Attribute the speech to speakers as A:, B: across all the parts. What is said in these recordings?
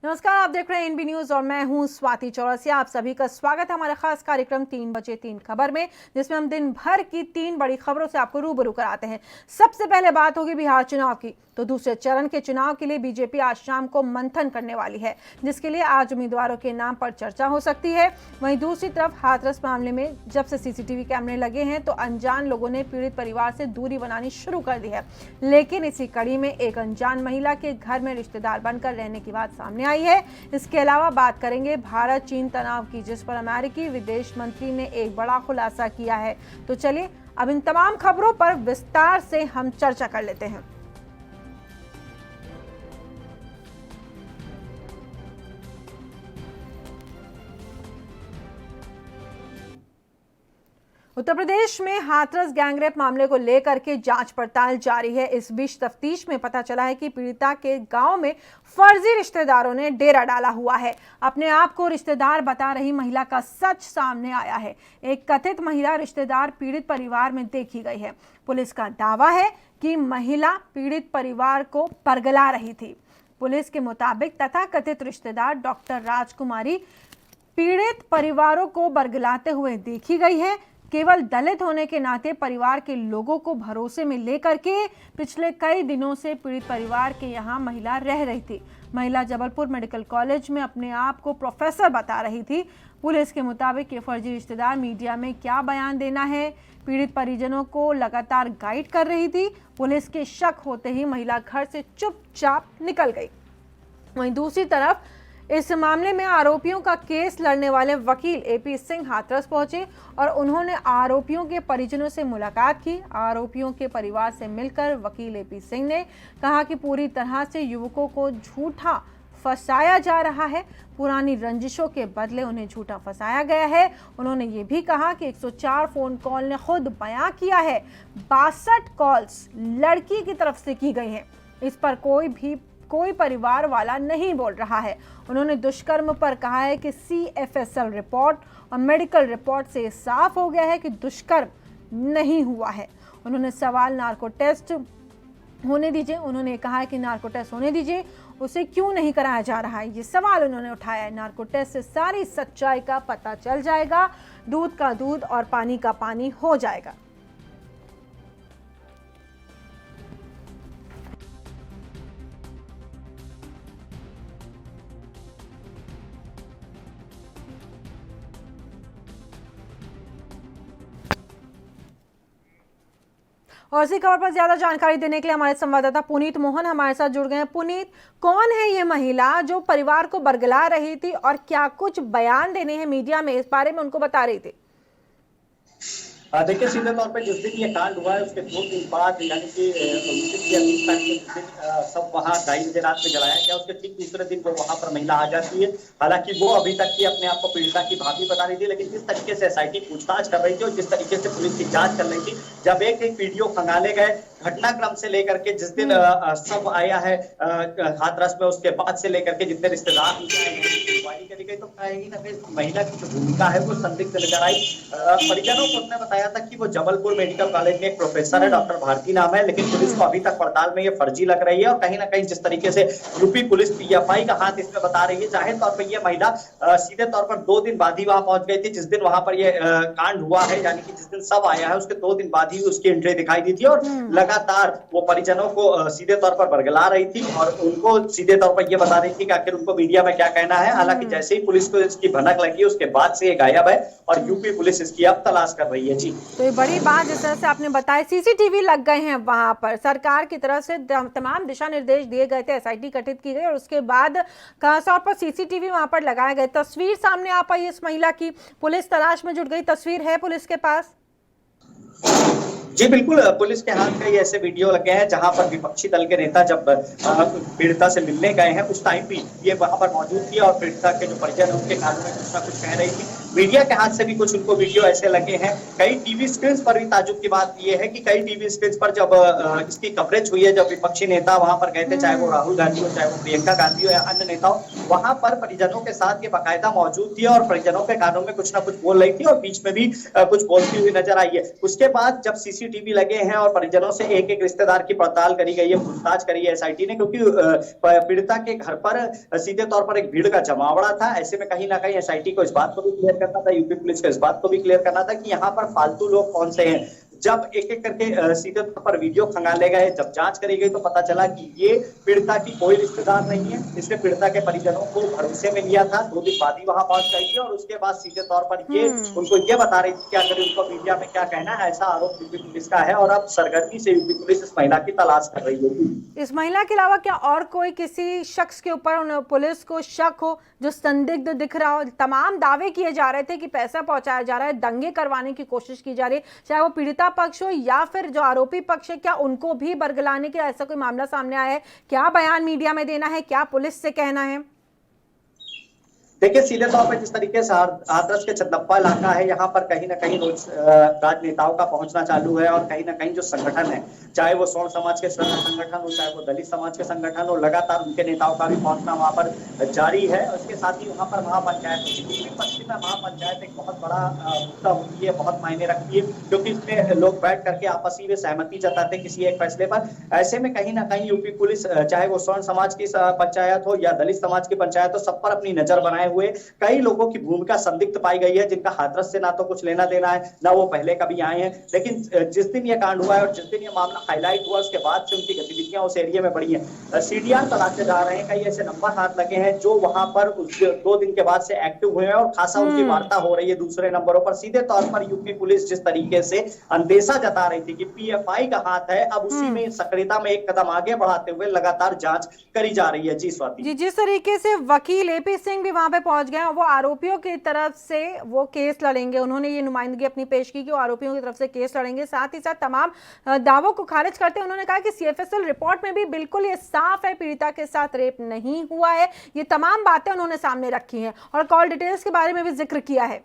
A: नमस्कार, आप देख रहे हैं एनबी न्यूज और मैं हूं स्वाति चौरसिया। आप सभी का स्वागत है हमारे खास कार्यक्रम 3 बजे 3 खबर में, जिसमें हम दिन भर की 3 बड़ी खबरों से आपको रूबरू कराते हैं। सबसे पहले बात होगी बिहार चुनाव की, तो दूसरे चरण के चुनाव के लिए बीजेपी आज शाम को मंथन करने वाली है, जिसके लिए आज उम्मीदवारों के नाम पर चर्चा हो सकती है। वहीं दूसरी तरफ हाथरस मामले में जब से सीसीटीवी कैमरे लगे हैं तो अनजान लोगों ने पीड़ित परिवार से दूरी बनानी शुरू कर दी है, लेकिन इसी कड़ी में एक अनजान महिला के घर में रिश्तेदार बनकर रहने की बात सामने आई है। इसके अलावा बात करेंगे भारत चीन तनाव की, जिस पर अमेरिकी विदेश मंत्री ने एक बड़ा खुलासा किया है। तो चलिए अब इन तमाम खबरों पर विस्तार से हम चर्चा कर लेते हैं। उत्तर प्रदेश में हाथरस गैंगरेप मामले को लेकर के जांच पड़ताल जारी है। इस बीच तफ्तीश में पता चला है कि पीड़िता के गांव में फर्जी रिश्तेदारों ने डेरा डाला हुआ है। अपने आप को रिश्तेदार बता रही महिला का सच सामने आया है। एक कथित महिला रिश्तेदार पीड़ित परिवार में देखी गई है। पुलिस का दावा है कि महिला पीड़ित परिवार को परगला रही थी। पुलिस के मुताबिक तथाकथित रिश्तेदार डॉक्टर राजकुमारी पीड़ित परिवारों को बरगलाते हुए देखी गई है। केवल दलित होने के नाते परिवार के लोगों को भरोसे में लेकर के पिछले कई दिनों से पीड़ित परिवार के यहाँ महिला रह रही थी। महिला जबलपुर मेडिकल कॉलेज में अपने आप को प्रोफेसर बता रही थी। पुलिस के मुताबिक ये फर्जी रिश्तेदार मीडिया में क्या बयान देना है, पीड़ित परिजनों को लगातार गाइड कर रही थी। पुलिस के शक होते ही महिला घर से चुपचाप निकल गई। वहीं दूसरी तरफ इस मामले में आरोपियों का केस लड़ने वाले वकील एपी सिंह हाथरस पहुंचे और उन्होंने आरोपियों के परिजनों से मुलाकात की। आरोपियों के परिवार से मिलकर वकील एपी सिंह ने कहा कि पूरी तरह से युवकों को झूठा फंसाया जा रहा है। पुरानी रंजिशों के बदले उन्हें झूठा फंसाया गया है। उन्होंने ये भी कहा कि 104 फोन कॉल ने खुद बयां किया है 62 कॉल्स लड़की की तरफ से की गई हैं। इस पर कोई परिवार वाला नहीं बोल रहा है। उन्होंने दुष्कर्म पर कहा है कि CFSL रिपोर्ट और मेडिकल रिपोर्ट से साफ हो गया है कि दुष्कर्म नहीं हुआ है। उन्होंने सवाल नार्को टेस्ट होने दीजिए, उन्होंने कहा है कि नार्को टेस्ट होने दीजिए, उसे क्यों नहीं कराया जा रहा है, ये सवाल उन्होंने उठाया है। नार्को टेस्ट से सारी सच्चाई का पता चल जाएगा, दूध का दूध और पानी का पानी हो जाएगा। और इसी खबर पर ज्यादा जानकारी देने के लिए हमारे संवाददाता पुनीत मोहन हमारे साथ जुड़ गए हैं। पुनीत, कौन है ये महिला जो परिवार को बरगला रही थी और क्या कुछ बयान देने हैं मीडिया में, इस बारे में उनको बता रही थी?
B: देखिए, सीधे तौर पे जिस दिन ये कांड हुआ है उसके 2 दिन बाद यानी कि 29 या 30 तारीख के दिन सब वहाँ ढाई बजे रात में जलाया गया। उसके ठीक दूसरे दिन वो वहाँ पर महिला आ जाती है। हालांकि वो अभी तक की अपने आप को पीड़िता की भाभी बता रही थी, लेकिन जिस तरीके से SIT पूछताछ कर रही थी और जिस तरीके से पुलिस की जांच कर रही थी, जब एक एक वीडियो खंगाले गए घटनाक्रम से लेकर के जिस दिन सब आया है हाथरस में, उसके बाद से लेकर के जितने रिश्तेदार करी गई, तो कहीं ना कहीं महिला की जो भूमिका है वो संदिग्ध नजर आई। परिजनों को उसने बताया था कि वो जबलपुर मेडिकल कॉलेज में एक प्रोफेसर है, डॉक्टर भारती नाम है, लेकिन पुलिस को अभी तक पड़ताल में ये फर्जी लग रही है। और कहीं ना कहीं जिस तरीके से यूपी पुलिस PFI का हाथ इसमें बता रही है, जाहिर तौर पर यह महिला सीधे तौर पर 2 दिन बाद ही वहां पहुंच गई थी। जिस दिन वहां पर यह कांड हुआ है, यानी कि जिस दिन सब आया है उसके 2 दिन बाद ही उसकी एंट्री दिखाई दी थी और लगातार वो परिजनों को सीधे तौर पर बरगला रही थी और उनको सीधे तौर पर यह बता रही थी कि आखिर उनको मीडिया में क्या कहना है। हालांकि जैसे ही पुलिस को इसकी भनक लगी उसके बाद से ये गायब है और यूपी पुलिस इसकी अब तलाश कर रही है। जी,
A: तो ये बड़ी बात जिस तरह से आपने बताया, CCTV लग गए हैं वहां पर, सरकार की तरफ से तमाम दिशा निर्देश दिए गए थे, SIT गठित की गई और उसके बाद खासतौर पर CCTV वहां पर लगाए गए। तस्वीर सामने आ पाई इस महिला की, पुलिस तलाश में जुट गई, तस्वीर है पुलिस के पास?
B: जी बिल्कुल, पुलिस के हाथ कई ऐसे वीडियो लगे हैं जहां पर विपक्षी दल के नेता जब पीड़िता से मिलने गए हैं उस टाइम भी ये वहां पर मौजूद थी और पीड़िता के जो परिजन उनके कानों में कुछ ना कुछ कह रही थी। मीडिया के हाथ से भी कुछ उनको वीडियो ऐसे लगे हैं। कई टीवी स्क्रीन पर भी ताजुब की बात यह है कि कई टीवी स्क्रीन पर जब इसकी कवरेज हुई है, जब विपक्षी नेता वहां पर गए थे, चाहे वो राहुल गांधी हो, चाहे वो प्रियंका गांधी हो या अन्य नेता हो, वहां पर परिजनों के साथ ये बाकायदा मौजूद थी और परिजनों के कानों में कुछ ना कुछ बोल रही थी और बीच में भी कुछ बोलती हुई नजर आई है। उसके बाद जब सीसीटीवी लगे हैं और परिजनों से एक एक रिश्तेदार की पड़ताल करी गई है, पूछताछ करी है एसआईटी ने, क्योंकि पीड़िता के घर पर सीधे तौर पर एक भीड़ का जमावड़ा था। ऐसे में कहीं ना कहीं एसआईटी को इस बात को भी क्लियर करना था, यूपी पुलिस को इस बात को भी क्लियर करना था कि यहाँ पर फालतू लोग कौन से हैं। जब एक एक करके सीधे तौर पर वीडियो खंगाले गए, जब जांच करी गई, तो पता चला कि ये पीड़िता की कोई रिश्तेदार नहीं है। इसने पीड़िता के परिजनों को भरोसे में लिया था, 2 दिन बाद ही वहां पहुंच गई थी और उसके बाद सीधे तौर पर ये उनको ये बता रही थी कि अगर उनको मीडिया में क्या कहना है। ऐसा आरोप यूपी पुलिस का है और अब सरगर्मी से यूपी पुलिस इस महिला की तलाश कर रही है।
A: इस महिला के अलावा क्या और कोई किसी शख्स के ऊपर पुलिस को शक हो जो संदिग्ध दिख रहा हो? तमाम दावे किए जा रहे थे कि पैसा पहुंचाया जा रहा है, दंगे करवाने की कोशिश की जा रही है, चाहे वो पीड़िता पक्ष हो या फिर जो आरोपी पक्ष है, क्या उनको भी बरगलाने के ऐसा कोई मामला सामने आया है? क्या बयान मीडिया में देना है, क्या पुलिस से कहना है?
B: देखिए, सीधे तौर पर जिस तरीके से हाथरस के चंदप्पा इलाका है, यहाँ पर कहीं ना कहीं रोज राजनेताओं का पहुंचना चालू है और कहीं ना कहीं जो संगठन है, चाहे वो स्वर्ण समाज के संगठन हो, चाहे वो दलित समाज के संगठन हो, लगातार उनके नेताओं का भी पहुंचना वहां पर जारी है। उसके साथ ही वहां पर महापंचायत पश्चिम में महापंचायत एक बहुत बड़ा मुद्दा होती है, बहुत मायने रखती है, क्योंकि इसमें लोग बैठ करके आपसी में सहमति जताते किसी एक फैसले पर। ऐसे में कहीं ना कहीं यूपी पुलिस, चाहे वो स्वर्ण समाज की पंचायत हो या दलित समाज की पंचायत हो, सब पर अपनी नजर बनाए हुए कई लोगों की भूमिका संदिग्ध पाई गई है, जिनका हाथरस से ना तो कुछ लेना देना है, ना वो पहले कभी आए हैं। लेकिन जिस दिन ये कांड हुआ है और जिस दिन ये मामला हाईलाइट हुआ, उसके बाद से उनकी गतिविधियां उस एरिया में बढ़ी हैं। सीडीआर तलाशे जा रहे हैं, कई ऐसे नंबर हाथ लगे हैं जो वहां पर उस 2 दिन के बाद से एक्टिव हुए हैं और खासा उनकी वार्ता हो रही है दूसरे नंबरों पर। सीधे तौर पर यूपी पुलिस जिस तरीके से अंदेशा जता रही थी कि पीएफआई का हाथ है, अब उसी में सक्रियता में एक कदम आगे बढ़ाते हुए लगातार जांच करी जा रही है। जी स्वाति
A: जी, जिस तरीके से वकील एपी सिंह भी वहां पे पहुंच गए, वो आरोपियों की तरफ से वो केस लड़ेंगे, उन्होंने ये नुमाइंदगी अपनी पेश की कि वो आरोपियों की तरफ से केस लड़ेंगे। साथ ही साथ तमाम दावों को खारिज करते उन्होंने कहा कि सीएफएसएल रिपोर्ट में भी बिल्कुल ये साफ है, पीड़िता के साथ रेप नहीं हुआ है। ये तमाम बातें उन्होंने सामने रखी हैं और कॉल डिटेल्स के बारे में भी जिक्र किया है।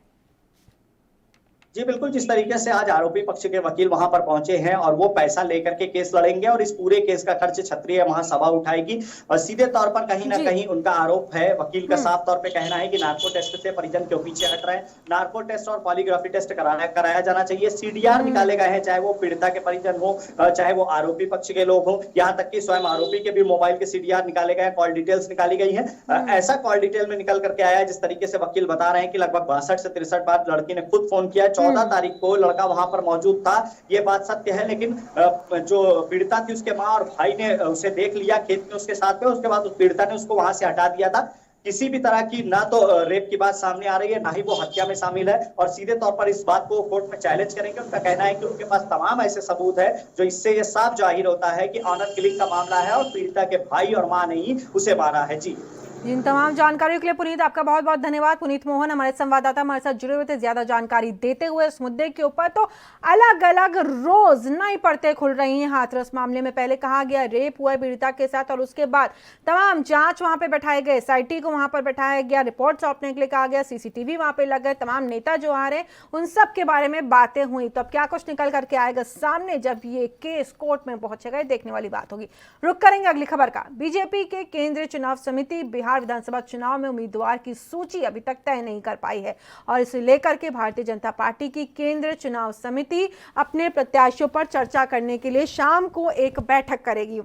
B: जी बिल्कुल, जिस तरीके से आज आरोपी पक्ष के वकील वहां पर पहुंचे हैं और वो पैसा लेकर के केस लड़ेंगे और इस पूरे केस का खर्च क्षत्रिय महासभा उठाएगी। और सीधे तौर पर कहीं ना कहीं उनका आरोप है, वकील का साफ तौर पे कहना है कि नार्को टेस्ट से परिजन क्यों पीछे हट रहे हैं। नार्को टेस्ट और पॉलीग्राफी टेस्ट कराया जाना चाहिए। सीडीआर निकाले गए हैं, चाहे वो पीड़िता के परिजन हो, चाहे वो आरोपी पक्ष के लोग हो, यहाँ तक कि स्वयं आरोपी के भी मोबाइल के सीडीआर निकाले गए, कॉल डिटेल्स निकाली गई है। ऐसा कॉल डिटेल में निकल करके आया है जिस तरीके से वकील बता रहे हैं कि लगभग 62 से 63 बार लड़की ने खुद फोन किया। 14 तारीख को लड़का वहां पर मौजूद था, ये बात सत्य है। लेकिन जो पीड़िता थी उसके माँ और भाई ने उसे देख लिया खेत में उसके साथ में, उसके बाद उस पीड़िता ने उसको वहां से हटा दिया था। किसी भी तरह की ना तो रेप की बात सामने आ रही है, ना ही वो हत्या में शामिल है और सीधे तौर पर इस बात को कोर्ट में चैलेंज करेंगे। उनका कहना है कि उनके पास तमाम ऐसे सबूत है जो इससे ये साफ जाहिर होता है कि ऑनर किलिंग का मामला है और पीड़िता के भाई और मां ने ही उसे मारा है। जी,
A: इन तमाम जानकारियों के लिए पुनीत आपका बहुत बहुत धन्यवाद। पुनीत मोहन हमारे संवाददाता हमारे साथ जुड़े हुए थे, ज्यादा जानकारी देते हुए इस मुद्दे के ऊपर। तो अलग अलग रोज नई परतें खुल रही हैं हाथरस मामले में। पहले कहा गया रेप हुआ पीड़िता के साथ और उसके बाद तमाम जांच वहां पे बैठाए गए, एसआईटी को वहां पर बैठाया गया, रिपोर्ट सौंपने के लिए कहा गया, सीसीटीवी वहां पे लग गए, तमाम नेता जो आ रहे हैं उन सब के बारे में बातें हुई। तो अब क्या कुछ निकल करके आएगा सामने जब ये केस कोर्ट में पहुंचेगा, देखने वाली बात होगी। रुक करेंगे अगली खबर का। बीजेपी के केंद्रीय चुनाव समिति बिहार विधानसभा चुनाव में उम्मीदवार की सूची अभी तक तय नहीं कर पाई है और इसे लेकर के भारतीय जनता पार्टी की केंद्रीय चुनाव समिति अपने प्रत्याशियों पर चर्चा करने के लिए शाम को एक बैठक करेगी।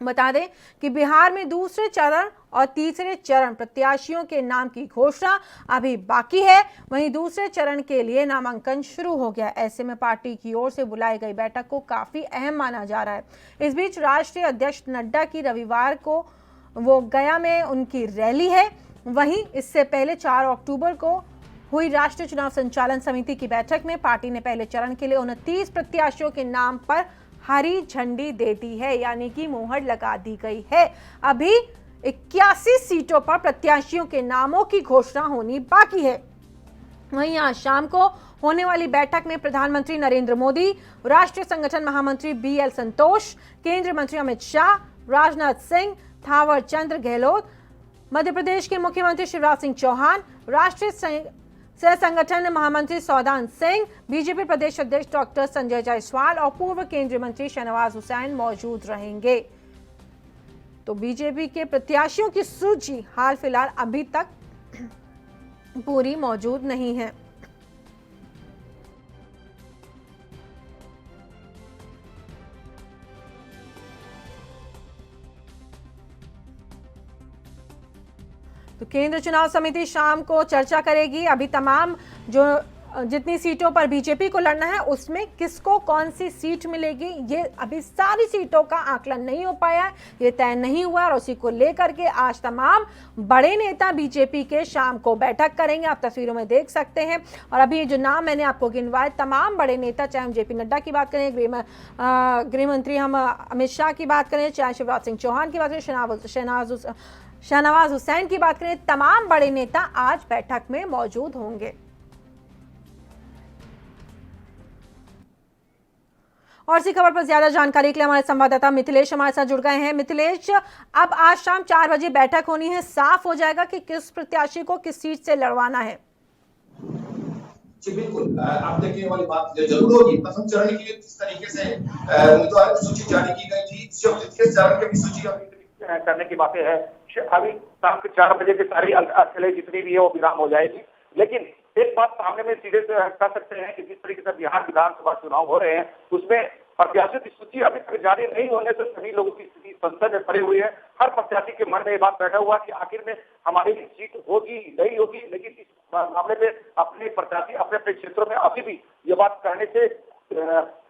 A: बता दें कि बिहार में दूसरे चरण और तीसरे चरण प्रत्याशियों के नाम की घोषणा अभी बाकी है, वहीं दूसरे चरण के लिए नामांकन शुरू हो गया। ऐसे में पार्टी की ओर से बुलाई गई बैठक को काफी अहम माना जा रहा है। इस बीच राष्ट्रीय अध्यक्ष नड्डा की रविवार को वो गया में उनकी रैली है। वहीं इससे पहले 4 अक्टूबर को हुई राष्ट्रीय चुनाव संचालन समिति की बैठक में पार्टी ने पहले चरण के लिए 29 प्रत्याशियों के नाम पर हरी झंडी दे दी है, यानी कि मुहर लगा दी गई है। अभी 81 सीटों पर प्रत्याशियों के नामों की घोषणा होनी बाकी है। वहीं आज शाम को होने वाली बैठक में प्रधानमंत्री नरेंद्र मोदी, राष्ट्रीय संगठन महामंत्री BL संतोष, केंद्रीय मंत्री अमित शाह, राजनाथ सिंह, थावर चंद गहलोत, मध्य प्रदेश के मुख्यमंत्री शिवराज सिंह चौहान, राष्ट्रीय सह संगठन महामंत्री सौदान सिंह, बीजेपी प्रदेश अध्यक्ष डॉक्टर संजय जायसवाल और पूर्व केंद्रीय मंत्री शहनवाज हुसैन मौजूद रहेंगे। तो बीजेपी के प्रत्याशियों की सूची हाल फिलहाल अभी तक पूरी मौजूद नहीं है। तो केंद्र चुनाव समिति शाम को चर्चा करेगी। अभी तमाम जितनी सीटों पर बीजेपी को लड़ना है उसमें किसको कौन सी सीट मिलेगी, ये अभी सारी सीटों का आकलन नहीं हो पाया है, ये तय नहीं हुआ और उसी को लेकर के आज तमाम बड़े नेता बीजेपी के शाम को बैठक करेंगे। आप तस्वीरों में देख सकते हैं। और अभी ये जो नाम मैंने आपको गिनवाए, तमाम बड़े नेता, चाहे हम जेपी नड्डा की बात करें, गृह मंत्री हम अमित शाह की बात करें, चाहे शिवराज सिंह चौहान की बात करें, शहनवाज हुसैन की बात करें, तमाम बड़े नेता आज बैठक में मौजूद होंगे। और इसी खबर पर ज्यादा जानकारी के लिए हमारे संवाददाता मिथिलेश हमारे साथ जुड़ गए हैं। मिथिलेश, अब आज शाम 4 बजे बैठक होनी है, साफ हो जाएगा कि किस प्रत्याशी को किस सीट से लड़वाना है।
C: जी बिल्कुल, आप देखने वाली बात जरूर होगी। प्रथम चरण के लिए किस तरीके से उम्मीदवार की सूची जारी की गई थी, द्वितीय चरण की भी सूची
D: करने की बातें हैं। अभी शाम के 4 बजे की सारी अटकलें जितनी भी है वो विराम हो जाएगी। लेकिन एक बात सामने में सीधे से कह सकते हैं कि जिस तरीके से बिहार विधानसभा चुनाव हो रहे हैं उसमें प्रत्याशियों की सूची अभी तक जारी नहीं होने से सभी लोगों की स्थिति संशय में पड़ी हुई है। हर प्रत्याशी के मन में ये बात बैठा हुआ कि आखिर में हमारी सीट होगी नहीं होगी। लेकिन इस मामले में अपने प्रत्याशी अपने अपने क्षेत्रों में अभी भी ये बात कहने से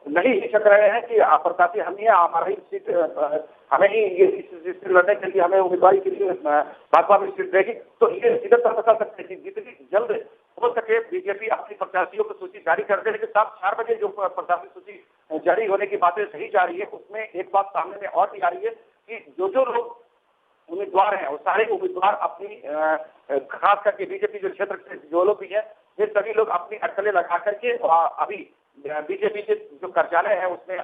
D: नहीं हिचक रहे हैं कि प्रत्याशी हम ही, हमारा ही सीट, हमें ही ये सीट लड़ने के लिए, हमें उम्मीदवारी के लिए भाजपा में सीट देगी। तो ये सीधे तौर पर कह सकते हैं कि जितनी जल्द हो सके बीजेपी अपनी प्रत्याशियों की सूची जारी कर दे। लेकिन शाम 4 बजे जो प्रत्याशी सूची जारी होने की बातें कही जा रही है उसमें एक बात सामने में और भी आ रही है कि जो लोग उम्मीदवार हैं वो सारे उम्मीदवार अपनी खास करके बीजेपी जो क्षेत्र से जो लोग भी है ये सभी लोग अपनी अटकलें लगा करके अभी बीजेपी के जो कार्यालय है उसमें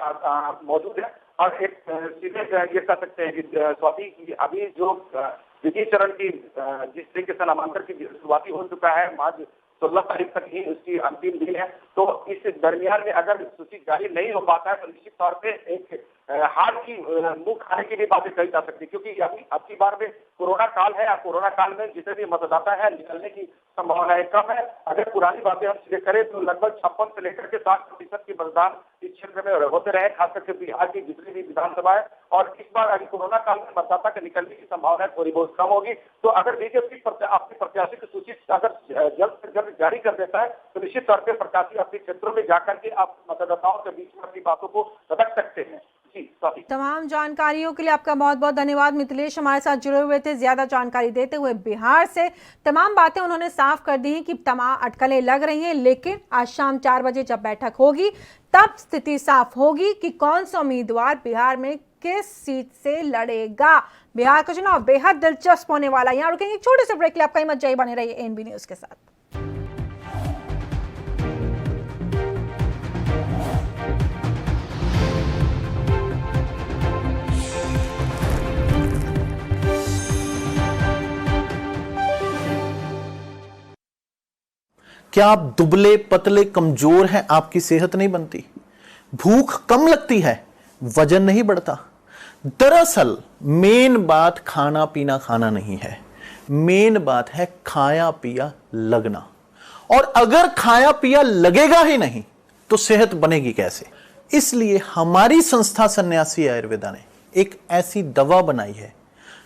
D: मौजूद है। और एक सीधे ये कह सकते हैं कि स्वाति की अभी जो द्वितीय चरण की जिस तरीके से नामांकन की शुरुआती हो चुका है, आज 16 तारीख तक ही उसकी अंतिम दिन है। तो इस दरमियान में अगर सूची जारी नहीं हो पाता है तो निश्चित तौर पे एक हार की मुंह खाने की भी बातें कही जा सकती है, क्योंकि अभी अब की बार में कोरोना काल है और कोरोना काल में जितने भी मतदाता है निकलने की संभावनाएं कम है। अगर पुरानी बातें हम सीधे करें तो लगभग 56 से लेकर के 60% की मतदान इस क्षेत्र में होते रहे, खास करके बिहार की जितनी भी विधानसभा है। और इस बार अगर कोरोना काल में मतदाता के निकलने की संभावना थोड़ी बहुत कम होगी। तो अगर बीजेपी अपने प्रत्याशी की सूची अगर जल्द से जल्द जारी कर देता है तो निश्चित तौर पर प्रत्याशी अपने क्षेत्रों में जाकर के आप मतदाताओं के बीच में अपनी बातों को रख सकते हैं।
A: तमाम जानकारियों के लिए आपका बहुत बहुत धन्यवाद। मिथिलेश हमारे साथ जुड़े हुए थे, ज्यादा जानकारी देते हुए। बिहार से तमाम बातें उन्होंने साफ कर दी हैं कि तमाम अटकलें लग रही हैं, लेकिन आज शाम 4 बजे जब बैठक होगी तब स्थिति साफ होगी कि कौन सा उम्मीदवार बिहार में किस सीट से लड़ेगा। बिहार का चुनाव बेहद दिलचस्प होने वाला है। यहाँ रुकेंगे एक छोटे से ब्रेक के लिए। आप कहीं मत जाइए, बने रहिए एएनबी न्यूज के साथ।
E: क्या आप दुबले पतले कमजोर हैं? आपकी सेहत नहीं बनती, भूख कम लगती है, वजन नहीं बढ़ता? दरअसल मेन बात खाना पीना खाना नहीं है, मेन बात है खाया पिया लगना। और अगर खाया पिया लगेगा ही नहीं तो सेहत बनेगी कैसे? इसलिए हमारी संस्था सन्यासी आयुर्वेदा ने एक ऐसी दवा बनाई है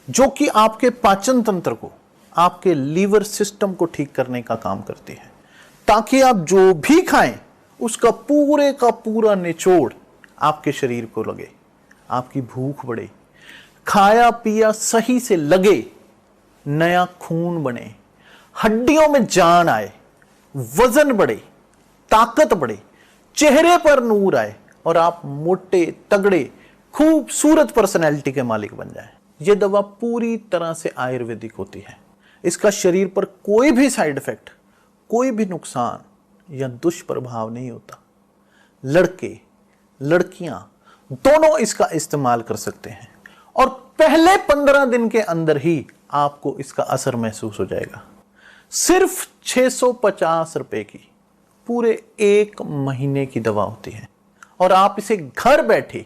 E: जो कि आपके पाचन तंत्र को, आपके लीवर सिस्टम को ठीक करने का काम करती है, ताकि आप जो भी खाएं उसका पूरे का पूरा निचोड़ आपके शरीर को लगे, आपकी भूख बढ़े, खाया पिया सही से लगे, नया खून बने, हड्डियों में जान आए, वजन बढ़े, ताकत बढ़े, चेहरे पर नूर आए और आप मोटे तगड़े खूबसूरत पर्सनैलिटी के मालिक बन जाएं। यह दवा पूरी तरह से आयुर्वेदिक होती है। इसका शरीर पर कोई भी साइड इफेक्ट, कोई भी नुकसान या दुष्प्रभाव नहीं होता। लड़के लड़कियां दोनों इसका इस्तेमाल कर सकते हैं और पहले 15 दिन के अंदर ही आपको इसका असर महसूस हो जाएगा। सिर्फ 650 रुपए की पूरे 1 महीने की दवा होती है। और आप इसे घर बैठे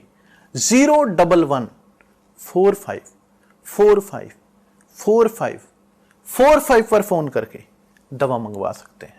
E: 01145454545 पर फोन करके दवा मंगवा सकते हैं।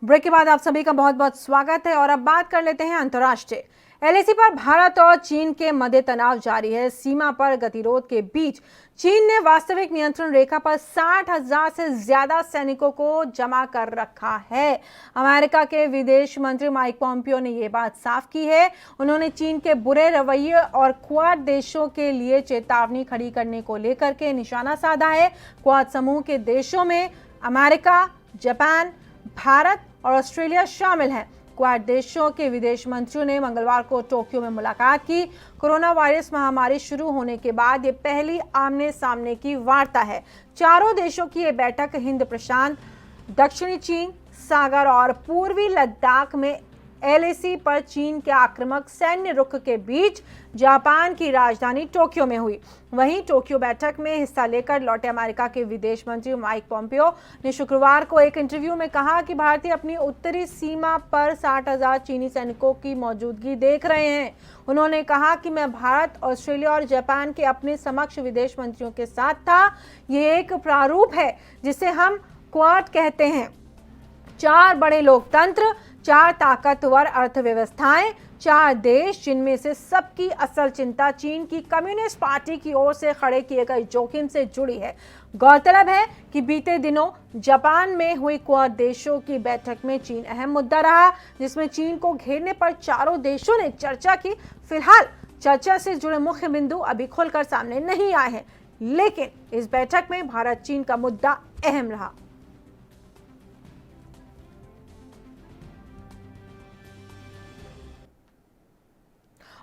A: ब्रेक के बाद आप सभी का बहुत बहुत स्वागत है और अब बात कर लेते हैं अंतर्राष्ट्रीय। एलएसी पर भारत और चीन के मध्य तनाव जारी है। सीमा पर गतिरोध के बीच चीन ने वास्तविक नियंत्रण रेखा पर 60,000 से ज्यादा सैनिकों को जमा कर रखा है। अमेरिका के विदेश मंत्री माइक पॉम्पियो ने यह बात साफ की है। उन्होंने चीन के बुरे रवैये और क्वाड देशों के लिए चेतावनी खड़ी करने को लेकर के निशाना साधा है। क्वाड समूह के देशों में अमेरिका, जापान, भारत और ऑस्ट्रेलिया शामिल हैं। क्वाड देशों के विदेश मंत्रियों ने मंगलवार को टोक्यो में मुलाकात की। कोरोना वायरस महामारी शुरू होने के बाद ये पहली आमने सामने की वार्ता है। चारों देशों की ये बैठक हिंद प्रशांत, दक्षिणी चीन सागर और पूर्वी लद्दाख में एलएसी पर चीन के आक्रामक सैन्य रुख के बीच जापान की राजधानी टोक्यो में हुई। वहीं टोक्यो बैठक में हिस्सा लेकर लौटे अमेरिका के विदेश मंत्री माइक पॉम्पियो ने शुक्रवार को एक इंटरव्यू में कहा कि भारतीय अपनी उत्तरी सीमा पर 60,000 चीनी सैनिकों की मौजूदगी देख रहे हैं। उन्होंने कहा कि मैं भारत, ऑस्ट्रेलिया और जापान के अपने समक्ष विदेश मंत्रियों के साथ था। ये एक प्रारूप है जिसे हम क्वाड कहते हैं। 4 बड़े लोकतंत्र, 4 ताकतवर अर्थव्यवस्थाएं, 4 देश जिनमें से सबकी असल चिंता चीन की कम्युनिस्ट पार्टी की ओर से खड़े किए गए जोखिम से जुड़ी है। गौरतलब है कि बीते दिनों जापान में हुई क्वाड देशों की बैठक में चीन अहम मुद्दा रहा, जिसमें चीन को घेरने पर चारों देशों ने चर्चा की। फिलहाल चर्चा से जुड़े मुख्य बिंदु अभी खुलकर सामने नहीं आए हैं, लेकिन इस बैठक में भारत चीन का मुद्दा अहम रहा।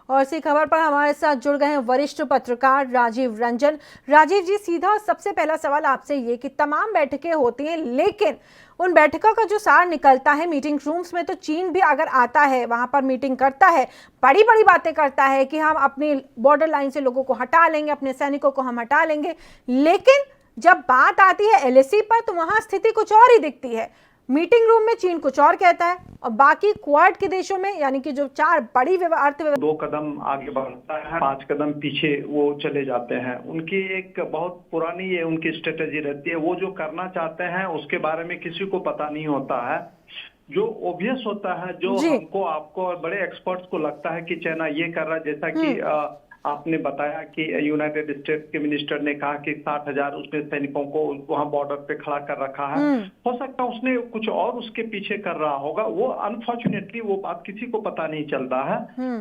A: और इसी खबर पर हमारे साथ जुड़ गए हैं वरिष्ठ पत्रकार राजीव रंजन। राजीव जी, सीधा सबसे पहला सवाल आपसे ये कि तमाम बैठकें होती हैं, लेकिन उन बैठकों का जो सार निकलता है मीटिंग रूम्स में, तो चीन भी अगर आता है वहां पर मीटिंग करता है, बड़ी बड़ी बातें करता है कि हम अपनी बॉर्डर लाइन से लोगों को हटा लेंगे, अपने सैनिकों को हम हटा लेंगे, लेकिन जब बात आती है एलएसी पर तो वहां स्थिति कुछ और ही दिखती है। मीटिंग रूम में चीन कुछ और कहता है और बाकी क्वाड के देशों में, यानी कि जो 4 बड़ी अर्थव्यवस्था,
F: 2 कदम आगे बढ़ता है, 5 कदम पीछे वो चले जाते हैं। उनकी एक बहुत पुरानी ये उनकी स्ट्रेटेजी रहती है। वो जो करना चाहते हैं उसके बारे में किसी को पता नहीं होता है। जो ऑब्वियस होता है, जो हमको, आपको और बड़े एक्सपर्ट्स को लगता है कि चाइना ये कर रहा है, जैसा कि आपने बताया कि यूनाइटेड स्टेट्स के मिनिस्टर ने कहा कि 60,000 उसने सैनिकों को वहां बॉर्डर पे खड़ा कर रखा है। हो सकता है उसने कुछ और उसके पीछे कर रहा होगा। वो अनफॉर्चुनेटली वो बात किसी को पता नहीं चलता है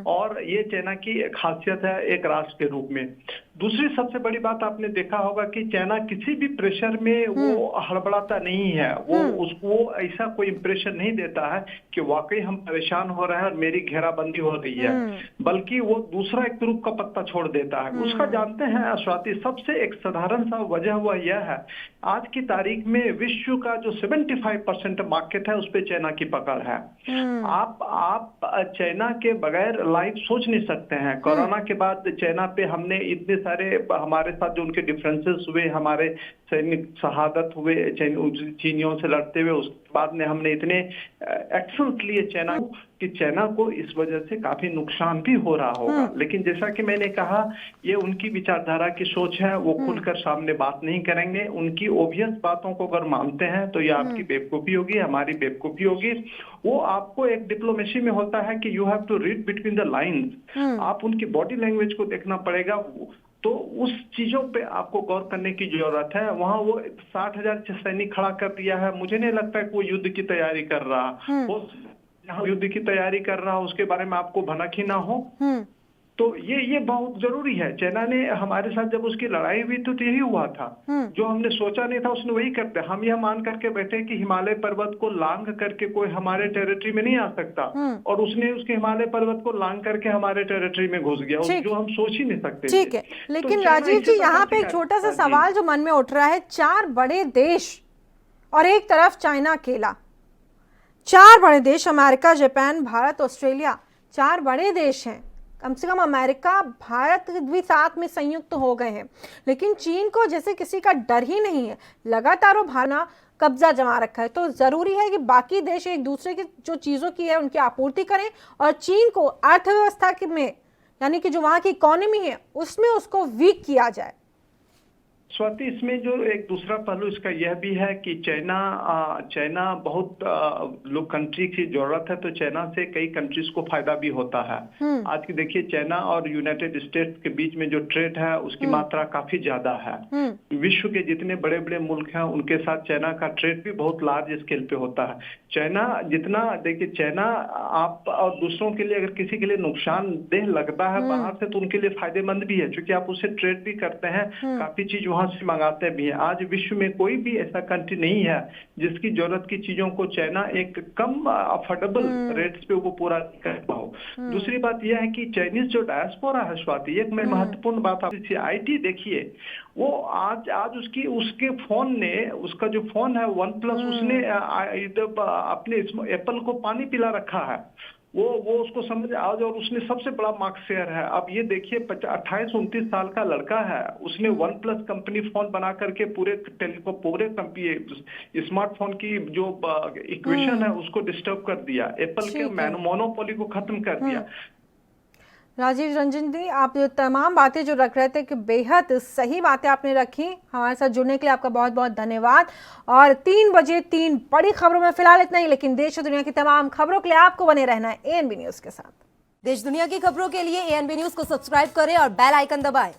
F: और ये चाइना की खासियत है एक राष्ट्र के रूप में। दूसरी सबसे बड़ी बात आपने देखा होगा कि चाइना किसी भी प्रेशर में वो हड़बड़ाता नहीं है। वो उसको ऐसा कोई इंप्रेशन नहीं देता है कि वाकई हम परेशान हो रहे हैं और मेरी घेराबंदी हो रही है, बल्कि वो दूसरा एक ग्रुप का पत्ता छोड़ देता है। उसका जानते हैं स्वाति, सबसे एक साधारण सा वजह वह यह है, आज की तारीख में विश्व का जो 75% मार्केट है उस पे चाइना की पकड़ है। आप चाइना के बगैर लाइफ सोच नहीं सकते हैं। कोरोना के बाद चाइना पे हमने इतने सारे, हमारे साथ जो उनके डिफरेंसेस हुए, हमारे सैनिक शहादत हुए चीनियों से लड़ते हुए, उसके बाद में हमने इतने एक्शंस लिए चाइना कि चाइना को इस वजह से काफी नुकसान भी हो रहा होगा। लेकिन जैसा कि मैंने कहा, ये उनकी विचारधारा की सोच है। वो खुलकर सामने बात नहीं करेंगे। उनकी ओबियस बातों को अगर मानते हैं तो ये आपकी बेवकूफी होगी, हमारी बेवकूफी होगी। वो आपको एक डिप्लोमेसी में होता है कि you have to read between the lines. आप उनकी बॉडी लैंग्वेज को देखना पड़ेगा। तो उस चीजों पे आपको गौर करने की जरूरत है। वहां वो 60,000 सैनिक खड़ा कर दिया है। मुझे नहीं लगता है कि वो युद्ध की तैयारी कर रहा। वो जहां युद्ध की तैयारी कर रहा उसके बारे में आपको भनक ही ना हो। तो ये बहुत जरूरी है। चाइना ने हमारे साथ जब उसकी लड़ाई हुई तो यही हुआ था, जो हमने सोचा नहीं था उसने वही करते। हम यह मान करके बैठे कि हिमालय पर्वत को लांघ करके कोई हमारे टेरिटरी में नहीं आ सकता, और उसने उसके हिमालय पर्वत को लांघ करके हमारे टेरिटरी में घुस गया, जो हम सोच ही नहीं सकते।
A: ठीक है, लेकिन राजीव जी यहाँ पे एक छोटा सा सवाल जो मन में उठ रहा है, 4 बड़े देश और एक तरफ चाइना अकेला, 4 बड़े देश, अमेरिका, जापान, भारत, ऑस्ट्रेलिया, 4 बड़े देश हैं। कम से कम अमेरिका, भारत भी साथ में संयुक्त हो गए हैं, लेकिन चीन को जैसे किसी का डर ही नहीं है, लगातार वो भारत कब्जा जमा रखा है। तो जरूरी है कि बाकी देश एक दूसरे की जो चीजों की है उनकी आपूर्ति करें, और चीन को अर्थव्यवस्था में, यानी कि जो वहां की इकोनॉमी है उसमें उसको वीक किया जाए।
F: स्वाति, इसमें जो एक दूसरा पहलू इसका यह भी है कि चाइना बहुत लोग कंट्री की जरूरत है, तो चाइना से कई कंट्रीज को फायदा भी होता है। आज की देखिए, चाइना और यूनाइटेड स्टेट्स के बीच में जो ट्रेड है उसकी मात्रा काफी ज्यादा है। विश्व के जितने बड़े बड़े मुल्क हैं उनके साथ चाइना का ट्रेड भी बहुत लार्ज स्केल पे होता है। चाइना जितना, देखिए चाइना आप और दूसरों के लिए अगर किसी के लिए नुकसानदेह लगता है बाहर से, तो उनके लिए फायदेमंद भी है, क्योंकि आप उससे ट्रेड भी करते हैं, काफी चीज वहां से मंगाते भी हैं। आज विश्व में कोई भी ऐसा कंट्री नहीं है जिसकी जरूरत की चीजों को चाइना एक कम अफोर्डेबल रेट्स पे वो पूरा कर पाओ। दूसरी बात यह है कि चाइनीज जो डायस्पोरा है स्वाति, एक मैं महत्वपूर्ण बात आपसे, आईटी देखिए, वो आज उसके फोन ने, उसका जो फोन है OnePlus, उसने अपने एप्पल को पानी पिला रखा है। वो उसको समझ आज, और उसने सबसे बड़ा मार्केट शेयर है। अब ये देखिए 28-29 साल का लड़का है, उसने OnePlus कंपनी फोन बना करके पूरे स्मार्टफोन की जो इक्वेशन है उसको डिस्टर्ब कर दिया, एप्पल के मोनोपोली को खत्म कर दिया।
A: राजीव रंजन जी, आप जो तमाम बातें जो रख रहे थे कि बेहद सही बातें आपने रखी, हमारे साथ जुड़ने के लिए आपका बहुत बहुत धन्यवाद। और 3 बजे 3 बड़ी खबरों में फिलहाल इतना ही, लेकिन देश और दुनिया की तमाम खबरों के लिए आपको बने रहना है ANB न्यूज के साथ।
G: देश दुनिया की खबरों के लिए ANB न्यूज को सब्सक्राइब करें और बेल आइकन दबाएं।